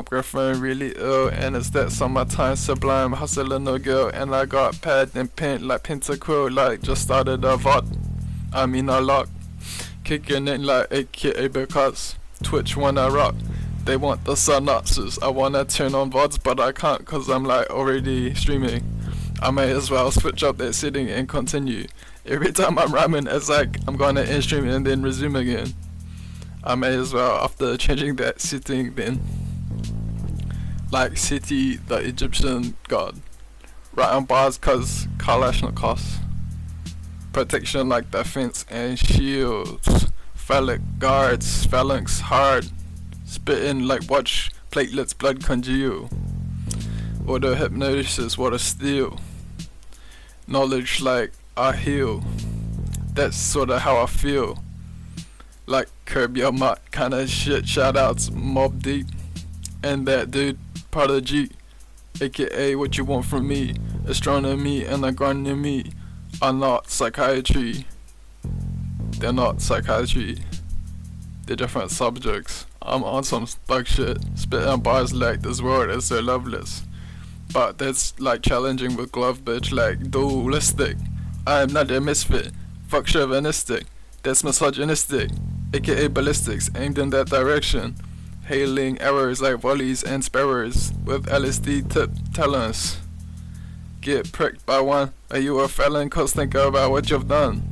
microphone really ill, and it's that summertime sublime, hustling no girl, and I got pad and pen like pentacle, like just started a VOD. I mean a lock, kicking in like AKA because Twitch wanna rock. They want the synopsis. I wanna turn on VODs, but I can't cause I'm like already streaming. I may as well switch up that setting and continue. Every time I'm rhyming, it's like I'm gonna end stream and then resume again. I may as well, after changing that setting, then like Seti, the Egyptian god, write on bars cause Kalashnikov, protection like defense and shields, phallic guards, phalanx hard, spitting like watch platelets blood congeal, auto hypnosis water steel, knowledge like I heal, that's sorta how I feel. Like curb your mutt kinda shit, shoutouts Mob Deep and that dude Prodigy, aka what you want from me. Astronomy and agronomy are not psychiatry. They're not psychiatry. They're different subjects. I'm on some thug shit, spitting bars like this world is so loveless. But that's like challenging with glove bitch, like dualistic. I am not a misfit, fuck chauvinistic. That's misogynistic, aka ballistics, aimed in that direction. Hailing errors like volleys and sparrows with LSD tip talents. Get pricked by one, are you a felon? Cause think about what you've done.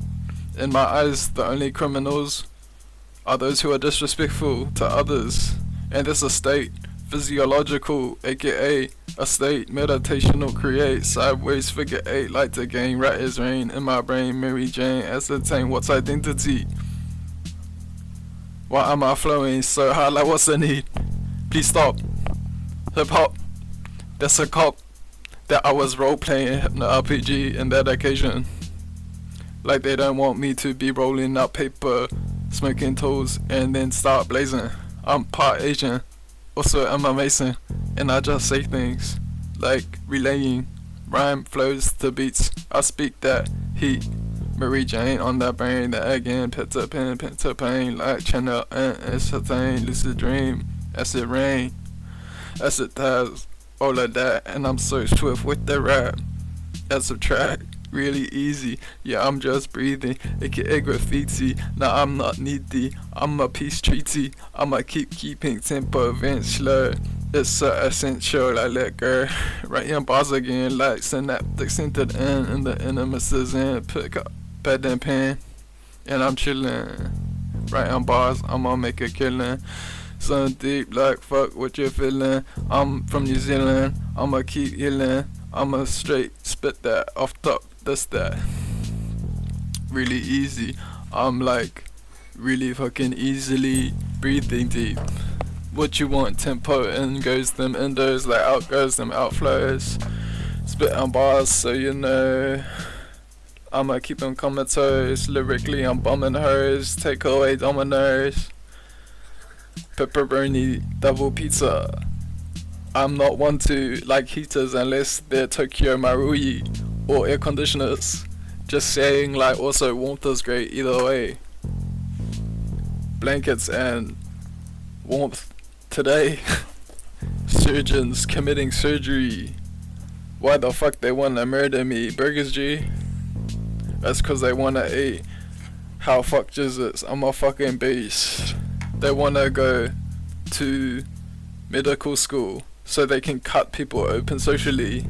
In my eyes, the only criminals are those who are disrespectful to others. And this a state, physiological, aka a state, meditational, create, sideways figure 8, like to gain, rat is rain, in my brain, Mary Jane, ascertain what's identity. Why am I flowing so hard, like what's the need? Please stop. Hip hop, that's a cop that I was role playing Hypno RPG in that occasion. Like they don't want me to be rolling out paper, smoking tools, and then start blazing. I'm part Asian, also I'm a Mason, and I just say things like relaying rhyme flows to beats. I speak that heat. Mary Jane on that brain, that again, Peter Pain, like channel and ascertain, lucid dream, acid rain, acid ties, all of that, and I'm so swift with the rap. As a track, really easy, yeah, I'm just breathing, aka graffiti. Nah, I'm not needy, I'm a peace treaty. I'ma keeping tempo events slow. It's so essential, like let go. Writing bars again, like synaptic centered in the enemies in. Pick up pad and pen, and I'm chillin'. Writing bars, I'ma make a killing. So deep, like fuck what you're feeling. I'm from New Zealand, I'ma keep healing. I'ma straight spit that off top, that's that. Really easy, I'm like really fucking easily breathing deep. What you want, tempo, in goes them endos, like out goes them outflows. Spit on bars, so you know I'ma keep them comatose. Lyrically I'm bombing hers, take away dominoes. Pepperoni double pizza. I'm not one to like heaters unless they're Tokyo Marui or air conditioners. Just saying, like also warmth is great either way. Blankets and warmth today. Surgeons committing surgery. Why the fuck they wanna murder me? Burgers G? That's cause they wanna eat. How fuck Jesus, I'm a fucking beast. They wanna go to medical school so they can cut people open socially.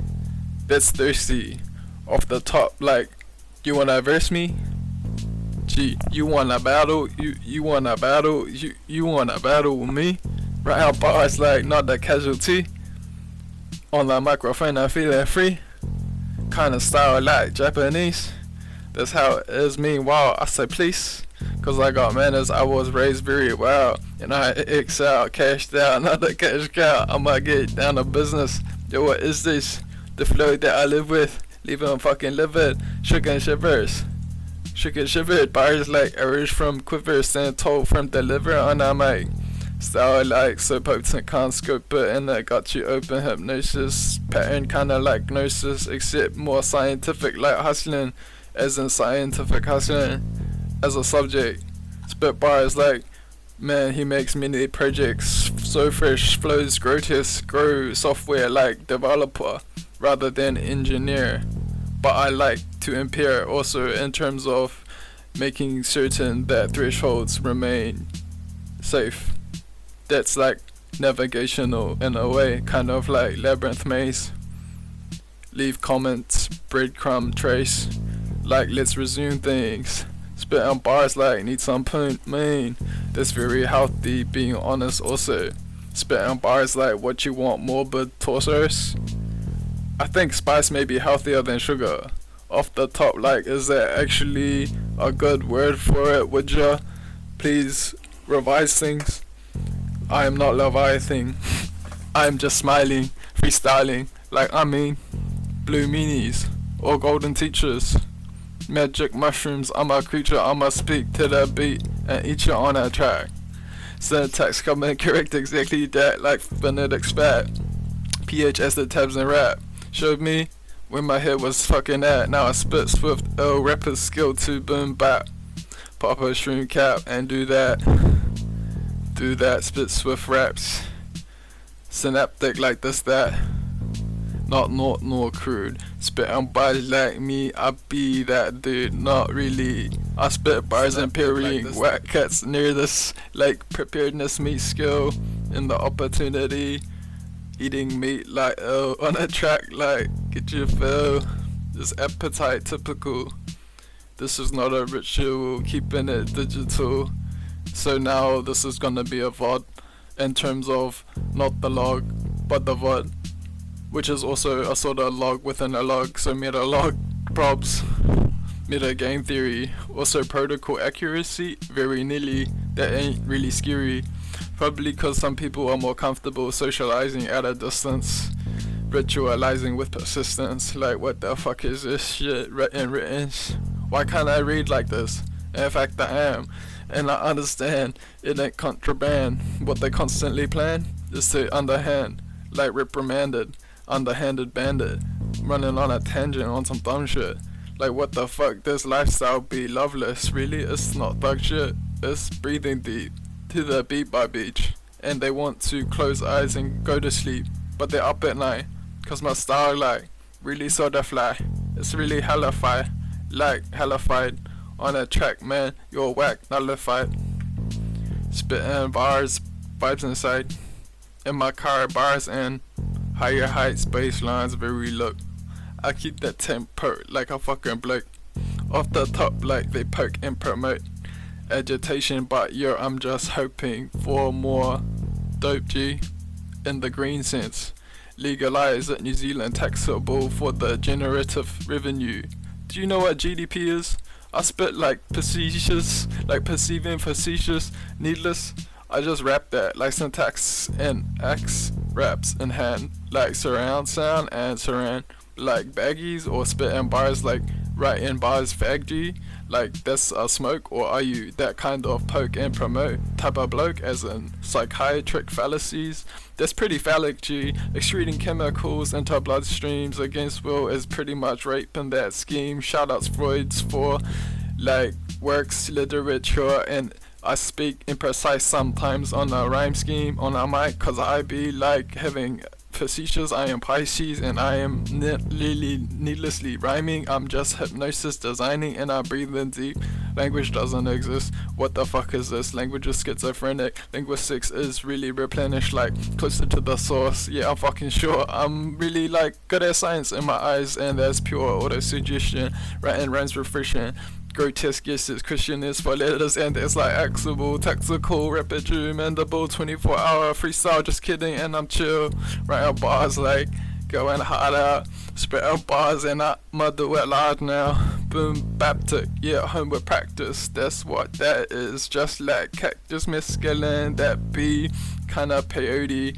That's thirsty. Off the top, like, you wanna verse me? Gee, you wanna battle? You wanna battle? You wanna battle with me? Right out bars like not the casualty. On the microphone I'm feeling free. Kinda style like Japanese. That's how it is. Meanwhile, I say please, cause I got manners, I was raised very well. And I excel, cashed out, not the cash cow. I'ma get down to business. Yo, what is this? The flow that I live with, leave 'em fucking livid. Shook and shivers. Shook and shivered, bars like arrows from quivers, sent told from the liver on a mic. Style like so potent, can't scope it, and that got you open. Hypnosis pattern kinda like gnosis, except more scientific, like hustling, as in scientific hustling. As a subject, spit bars like Man, he makes mini projects so fresh, flows grotesque, grow software like developer rather than engineer. But I like to impair also in terms of making certain that thresholds remain safe. That's like navigational in a way, kind of like labyrinth maze. Leave comments, breadcrumb trace, like let's resume things. Spit on bars like need some point main. That's very healthy, being honest also. Spit on bars like what you want, morbid torsos. I think spice may be healthier than sugar. Off the top, like, is that actually a good word for it? Would ya please revise things? I am not Leviathan. I am just smiling, freestyling, like I mean, blue meanies or golden teachers. Magic mushrooms, I'm a creature, I'ma speak to the beat and eat you on that track. Syntax coming correct exactly that, like phonetics fat. PH as the tabs and rap. Showed me when my head was fucking at. Now I spit swift, rapper's skill to boom bap. Pop a shroom cap and do that. Do that, spit swift raps. Synaptic like this, that. Not nor crude. Spit on bars like me, I be that dude. Not really. I spit bars and parrying like whack cats near this. Like preparedness meets skill in the opportunity. Eating meat like on a track like get your fill. This appetite typical. This is not a ritual, keeping it digital. So now this is gonna be a VOD in terms of not the log but the VOD, which is also a sort of log within a log. So meta log probs, meta game theory, also protocol accuracy, very nearly. That ain't really scary. Probably cause some people are more comfortable socializing at a distance, ritualizing with persistence. Like what the fuck is this shit written? Why can't I read like this? In fact I am, and I understand it ain't contraband. What they constantly plan is to underhand, like reprimanded, underhanded bandit, running on a tangent on some dumb shit. Like what the fuck, this lifestyle be loveless, really? It's not thug shit, it's breathing deep to the beat by beach, and they want to close eyes and go to sleep, but they're up at night, cause my style like really sorta fly. It's really hella fire, like hella fight on a track, man, you're whack, nullified. Spitting bars, vibes inside, in my car bars and higher heights, baselines, very look. I keep that tempo like a fucking bloke, off the top like they poke and promote agitation, but I'm just hoping for more dope G in the green sense. Legalize at New Zealand, taxable for the generative revenue. Do you know what GDP is? I spit like facetious, like perceiving facetious, needless. I just rap that like syntax and X raps in hand, like surround sound and surround like baggies, or spit in bars like right in bars fag G. Like that's a smoke, or are you that kind of poke and promote type of bloke, as in psychiatric fallacies? That's pretty phallic G. Excreting chemicals into bloodstreams against will is pretty much rape in that scheme. Shoutouts Freud's for like works, literature, and I speak imprecise sometimes on a rhyme scheme on a mic, cause I be like having facetious. I am Pisces and I am needlessly rhyming. I'm just hypnosis designing and I breathe in deep. Language doesn't exist. What the fuck is this? Language is schizophrenic. Linguistics is really replenished, like closer to the source. Yeah, I'm fucking sure. I'm really like good at science in my eyes, and that's pure auto-suggestion. Writing rhymes refreshing. Grotesque, yes, it's Christian is for letters, and it's like axable, tactical, rapid, mandible, 24-hour freestyle, just kidding, and I'm chill. Writing bars like going hard out, spitting bars, and I'ma do it loud now. Boom, baptic, yeah, homework practice, that's what that is. Just like cactus mescaline, that be kinda peyote.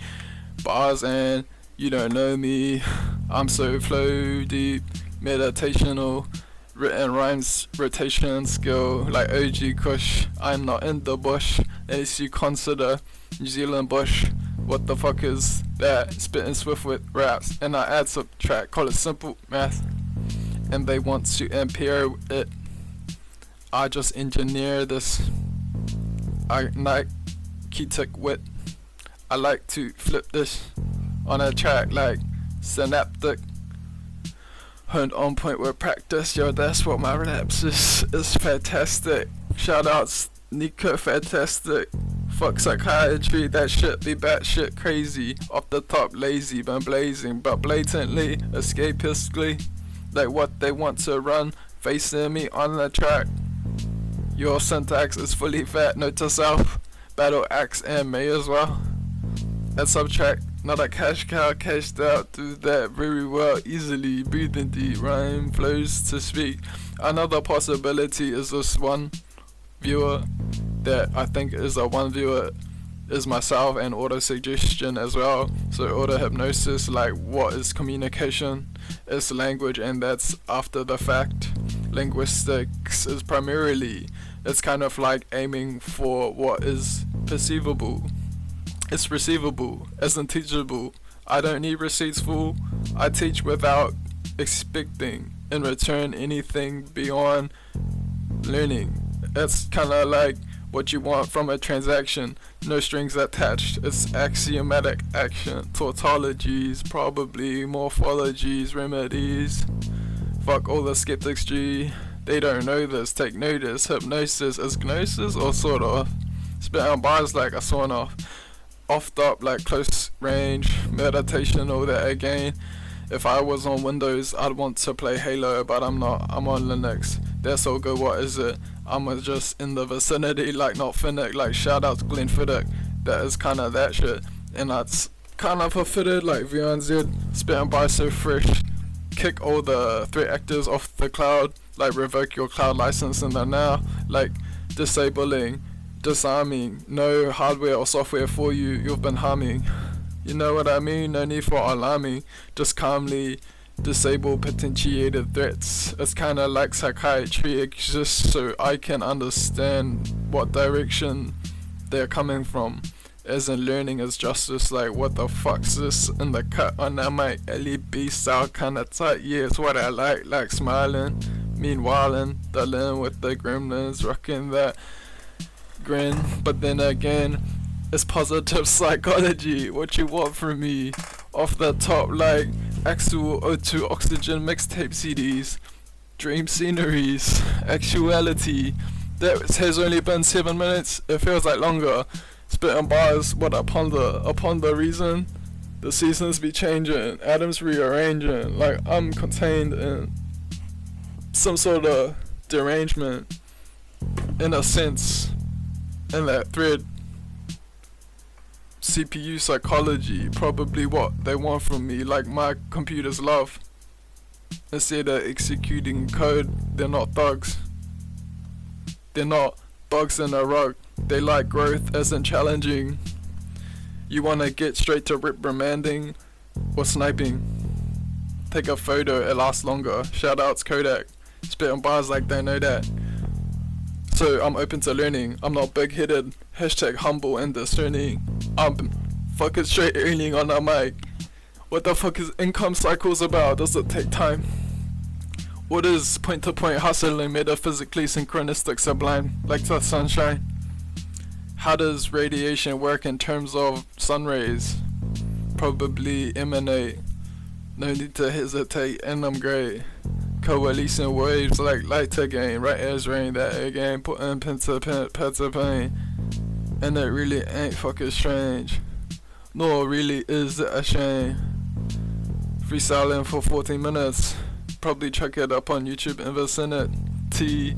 Bars, and you don't know me, I'm so flow deep, meditational. Written rhymes, rotation skill, like OG Kush. I'm not in the bush, unless you consider New Zealand bush. What the fuck is that? Spitting swift with raps, and I add subtract, call it simple math. And they want to impair it. I just engineer this. I like Architect wit. I like to flip this on a track like synaptic. Honed on point with practice, yo, that's what my raps is. It's fantastic. Shoutouts, Nico, fantastic. Fuck psychiatry, that shit be batshit crazy. Off the top, lazy, been blazing, but blatantly, escapistically, like what they want to run, facing me on the track. Your syntax is fully fat, note to self. Battle axe and may as well. That subtract, not a cash cow, cashed out, do that very well, easily, breathing deep, rhyme flows to speak. Another possibility is this one viewer that I think is a one viewer is myself, and auto suggestion as well. So auto hypnosis, like what is communication? It's language, and that's after the fact. Linguistics is primarily, it's kind of like aiming for what is perceivable. It's receivable, isn't teachable. I don't need receipts, fool. I teach without expecting in return anything beyond learning. It's kinda like what you want from a transaction. No strings attached. It's axiomatic action. Tautologies, probably morphologies, remedies. Fuck all the skeptics, G. They don't know this. Take notice. Hypnosis is gnosis or sort of. Spit on bars like a sawn off top, like close range, meditation, all that again. If I was on Windows, I'd want to play Halo, but I'm not. I'm on Linux. That's all good. What is it? I'm just in the vicinity, like not Finnick. Like shout out to Glenn Fiddick. That is kind of that shit, and that's kind of a fitted like VNZ. Spitting by so fresh. Kick all the threat actors off the cloud. Like revoke your cloud license in the now. Like disabling. Disarming, no hardware or software for you, you've been harming. You know what I mean? No need for alarming. Just calmly disable potentiated threats. It's kinda like psychiatry exists so I can understand what direction they're coming from. As in learning is justice, like what the fuck's this in the cut on that mic? LEB style kinda tight, yeah, it's what I like smiling. Meanwhile, the lin with the gremlins, rocking that grin, but then again, it's positive psychology. What you want from me? Off the top, like Axel O2 Oxygen mixtape CDs, dream sceneries, actuality. That has only been 7 minutes. It feels like longer. Spitting bars, what I ponder upon the reason. The seasons be changing, atoms rearranging. Like I'm contained in some sort of derangement, in a sense. In that thread, CPU psychology, probably what they want from me, like my computers love. Instead of executing code, they're not thugs. They're not bugs in a rug. They like growth as in challenging. You wanna get straight to reprimanding or sniping. Take a photo, it lasts longer. Shoutouts Kodak. Spit on bars like they know that. So I'm open to learning. I'm not big-headed. Hashtag humble and discerning. I'm fucking straight earning on a mic. What the fuck is income cycles about? Does it take time? What is point-to-point hustling, metaphysically synchronistic, sublime, like the sunshine? How does radiation work in terms of sun rays? Probably emanate. No need to hesitate, and I'm great. Coalescing waves like light to gain, right as rain, that again, putting pen to pain. And it really ain't fucking strange. Nor really is it a shame. Freestyling for 14 minutes. Probably check it up on YouTube in vicinity.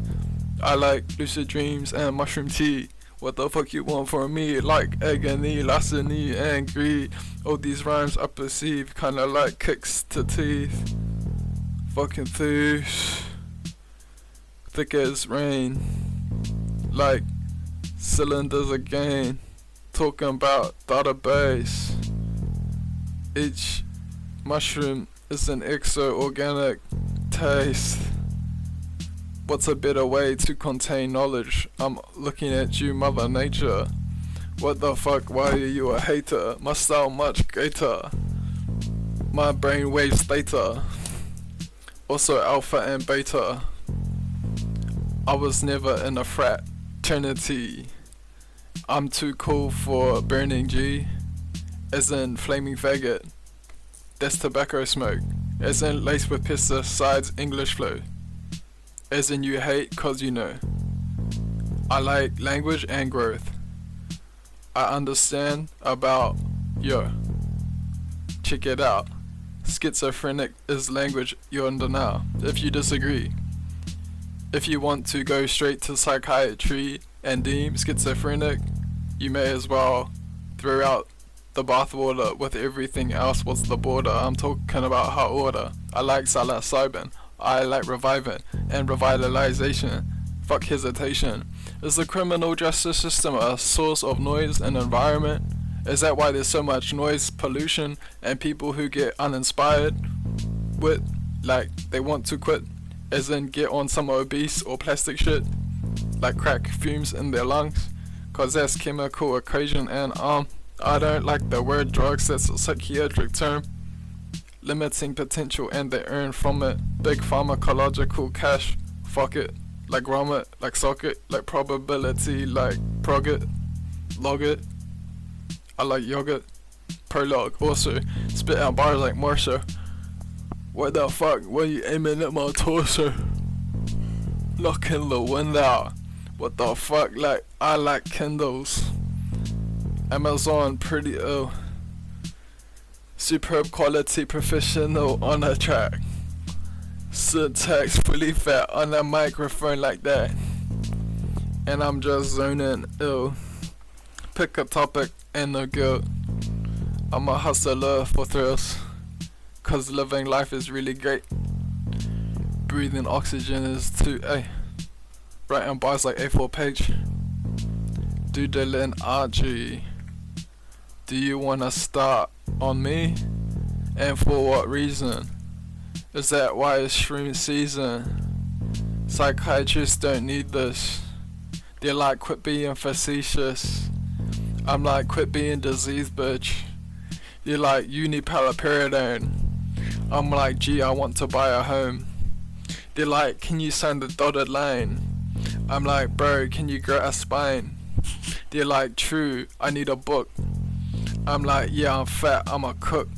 I like lucid dreams and mushroom tea. What the fuck you want from me? Like agony, larceny, and greed. All these rhymes I perceive kinda like kicks to teeth. Fucking thieves. Thick as rain. Like cylinders again. Talking about database. Each mushroom is an exo-organic taste. What's a better way to contain knowledge? I'm looking at you, Mother Nature. What the fuck, why are you a hater? My style much greater. My brain waves theta. Also alpha and beta. I was never in a fraternity. I'm too cool for burning G, as in flaming faggot. That's tobacco smoke, as in laced with pesticides English flow, as in you hate cause you know. I like language and growth. I understand about yo. Check it out. Schizophrenic is language you're in denial, if you disagree. If you want to go straight to psychiatry and deem schizophrenic, you may as well throw out the bathwater with everything else. What's the border? I'm talking about hot order. I like psilocybin. I like reviving and revitalization. Fuck hesitation. Is the criminal justice system a source of noise and environment? Is that why there's so much noise pollution and people who get uninspired with, like, they want to quit, as in get on some obese or plastic shit, like crack fumes in their lungs, cause that's chemical equation. And I don't like the word drugs, that's a psychiatric term, limiting potential and they earn from it. Big pharmacological cash, fuck it, like grommet, like socket, like probability, like prog it, log it. I like yogurt. Prologue also spit out bars like Marcia. What the fuck? Were you aiming at my torso? Look in the window. What the fuck? Like I like Kindles. Amazon pretty ill. Superb quality professional on a track. Syntax fully fat on a microphone like that. And I'm just zoning ill. Pick a topic and no guilt. I'm a hustler for thrills, cause living life is really great. Breathing oxygen is too, writing bars like A4 page. Doodling RG. Do you wanna start on me? And for what reason? Is that why it's shroom season? Psychiatrists don't need this. They're like, quit being facetious. I'm like, quit being diseased, bitch. You're like, you need paliperidone. I'm like, gee, I want to buy a home. They're like, can you sign the dotted line? I'm like, bro, can you grow a spine? They're like, true, I need a book. I'm like, yeah, I'm fat, I'm a cook.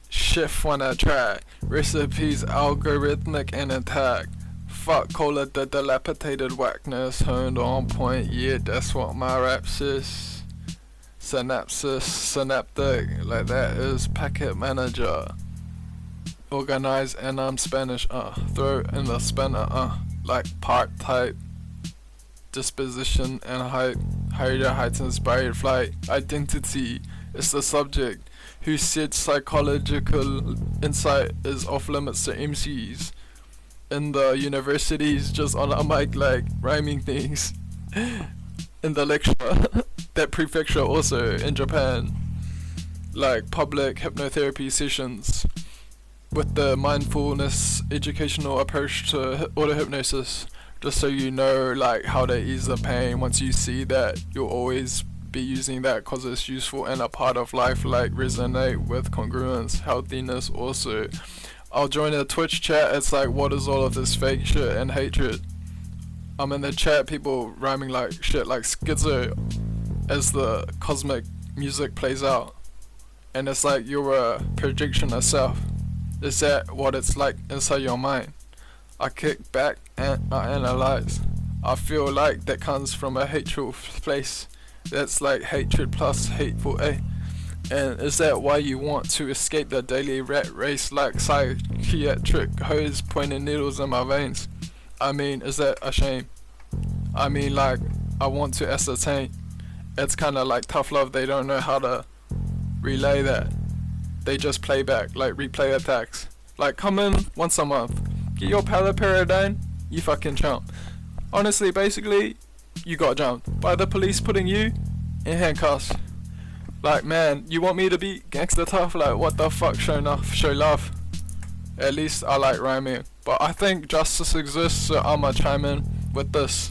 Shift when I try. Recipes algorithmic and intact. Fuck, call it the dilapidated whackness, honed on point, yeah, that's what my rap says. Synapsis, synaptic, like that is packet manager. Organize and I'm Spanish, throw in the spanner, like part type. Disposition and height, higher heights inspired flight. Identity is the subject, who said psychological insight is off limits to MCs. In the universities, just on a mic, like rhyming things. In the lecture, that prefecture also in Japan, like public hypnotherapy sessions with the mindfulness educational approach to auto hypnosis. Just so you know, like how to ease the pain. Once you see that, you'll always be using that cause it's useful and a part of life. Like resonate with congruence, healthiness also. I'll join a Twitch chat. It's like, what is all of this fake shit and hatred? I'm in the chat, people rhyming like shit like schizo as the cosmic music plays out. And it's like you're a projection of self. Is that what it's like inside your mind? I kick back and I analyze. I feel like that comes from a hateful place. That's like hatred plus hateful, And is that why you want to escape the daily rat race like psychiatric hoes pointing needles in my veins? I mean, is that a shame? I mean, like, I want to ascertain. It's kinda like tough love, they don't know how to relay that. They just play back, like replay attacks. Like, come in once a month, get your paliperidone, you fucking chump. Honestly, basically, you got jumped by the police putting you in handcuffs. Like, man, you want me to be gangster tough? Like, what the fuck, show love. At least I like rhyming. But I think justice exists, so I'ma chime in with this.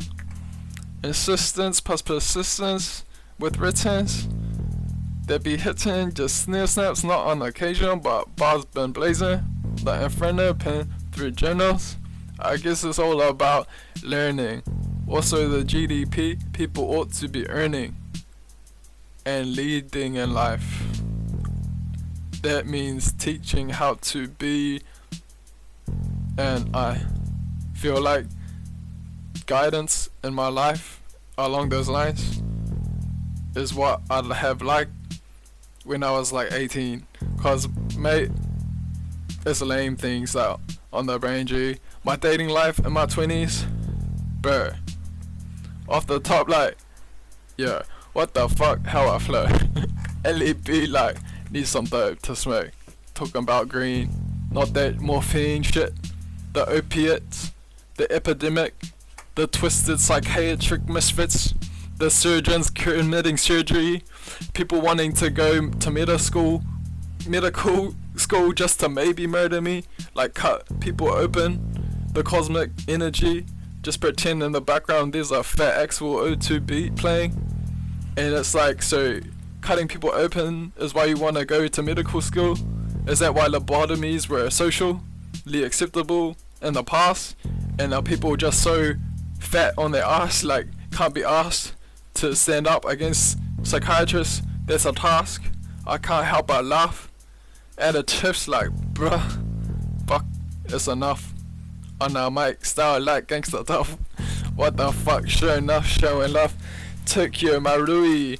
Insistence plus persistence with writtens. They be hitting, just sneer snaps, not on occasion, but bars been blazing. Like Inferno pen through journals. I guess it's all about learning. Also the GDP people ought to be earning and leading in life. That means teaching how to be, and I feel like guidance in my life along those lines is what I'd have liked when I was like 18. Cause mate, it's lame things out on the brain G. My dating life in my 20s, bro, off the top like, yeah, what the fuck, how I flow. LEB like, need some dope to smoke. Talking about green, not that morphine shit. The opiates, the epidemic, the twisted psychiatric misfits, the surgeons committing surgery, people wanting to go to medical school just to maybe murder me, like cut people open, the cosmic energy, just pretend in the background there's a Fat Axel O2 beat playing, and it's like, so cutting people open is why you want to go to medical school? Is that why lobotomies were socially acceptable in the past, and are people just so fat on their ass, like can't be asked to stand up against psychiatrists? That's a task. I can't help but laugh at the tips like, bruh, fuck, it's enough. On our mic, style like gangster tough. What the fuck, sure enough, showing love. Tokyo Marui,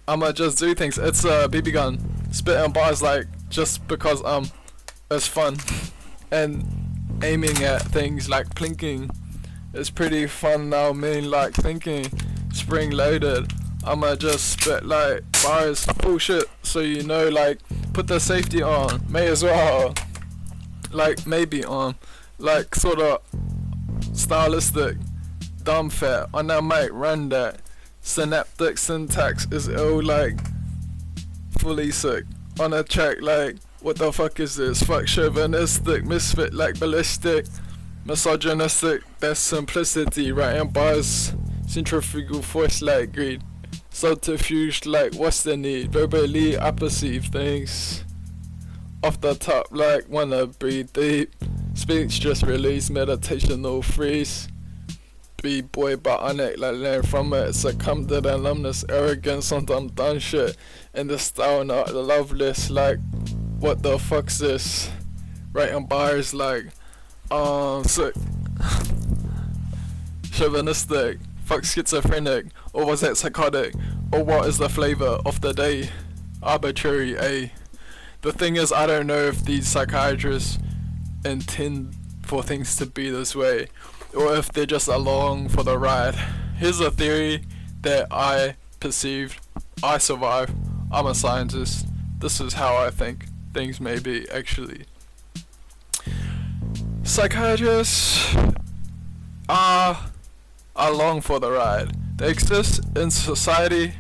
I'ma just do things. It's a BB gun, spitting bars like just because it's fun, and aiming at things like plinking. It's pretty fun now, mean like thinking. Spring loaded, I'ma just spit like bars, bullshit, so you know, like put the safety on, may as well, like maybe on, like sorta stylistic, dumb fat, on that mic, run that, synaptic syntax is ill like, fully sick, on a track like, what the fuck is this, fuck chauvinistic, misfit like ballistic, misogynistic, that's simplicity, writing bars, centrifugal force like greed, subterfuge like what's the need, verbally I perceive things, off the top like wanna breathe deep, speech just release, meditational freeze, B-boy bionic like learn from it, succumb to the numbness, arrogance on dumb done shit, and the style not loveless like, what the fuck's this, writing bars like, sick, chauvinistic, fuck schizophrenic, or was that psychotic, or what is the flavor of the day, arbitrary, eh? The thing is, I don't know if these psychiatrists intend for things to be this way, or if they're just along for the ride. Here's a theory that I perceived, I survived, I'm a scientist, this is how I think things may be actually. Psychiatrists are along for the ride. They exist in society.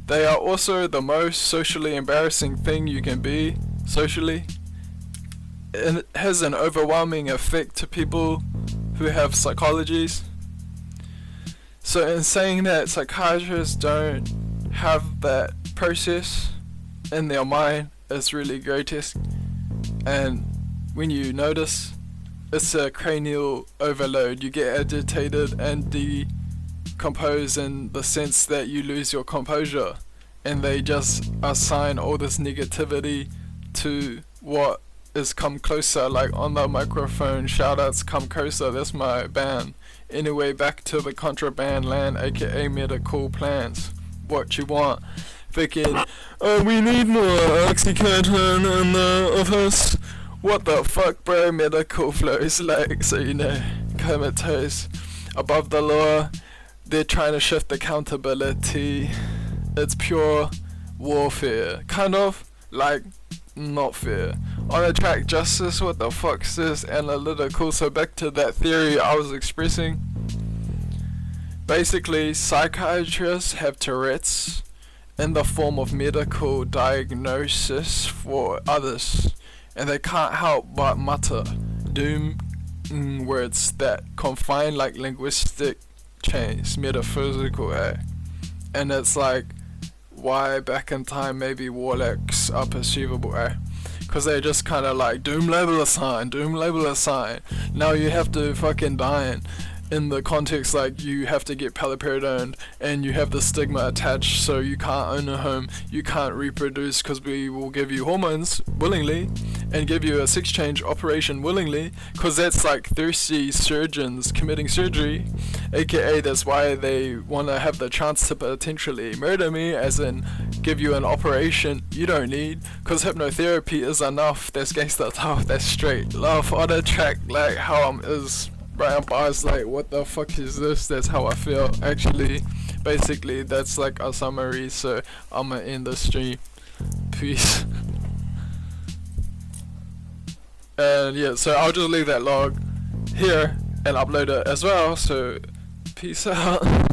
They are also the most socially embarrassing thing you can be socially. It has an overwhelming effect to people who have psychologies. So in saying that psychiatrists don't have that process in their mind, it's really grotesque. And when you notice, it's a cranial overload. You get agitated and decompose in the sense that you lose your composure, and they just assign all this negativity to what is Come Closer, like on the microphone. Shoutouts Come Closer, that's my band. Anyway, back to the contraband land, aka medical plans. What you want? Thinking, oh, we need more Oxycontin in the office. What the fuck, bro? Medical flows like, so you know, comatose. Above the law, they're trying to shift accountability. It's pure warfare. Kind of, like, not fair. On the track justice, what the fuck is this? Analytical. So back to that theory I was expressing. Basically, psychiatrists have Tourette's in the form of medical diagnosis for others, and they can't help but mutter doom words that confine like linguistic chains, metaphysical, and it's like, why back in time maybe warlocks are perceivable, because they just kind of like doom label a sign, now you have to fucking die in the context like you have to get paliperidone and you have the stigma attached, so you can't own a home, you can't reproduce because we will give you hormones willingly and give you a sex change operation willingly, because that's like thirsty surgeons committing surgery, aka that's why they want to have the chance to potentially murder me, as in give you an operation you don't need, because hypnotherapy is enough. That's gangsta tough, that's straight love on the track, like how I'm is Brian Bars, like what the fuck is this? That's how I feel actually. Basically that's like a summary, so I'ma end the stream. Peace. And yeah, so I'll just leave that log here and upload it as well, so peace out.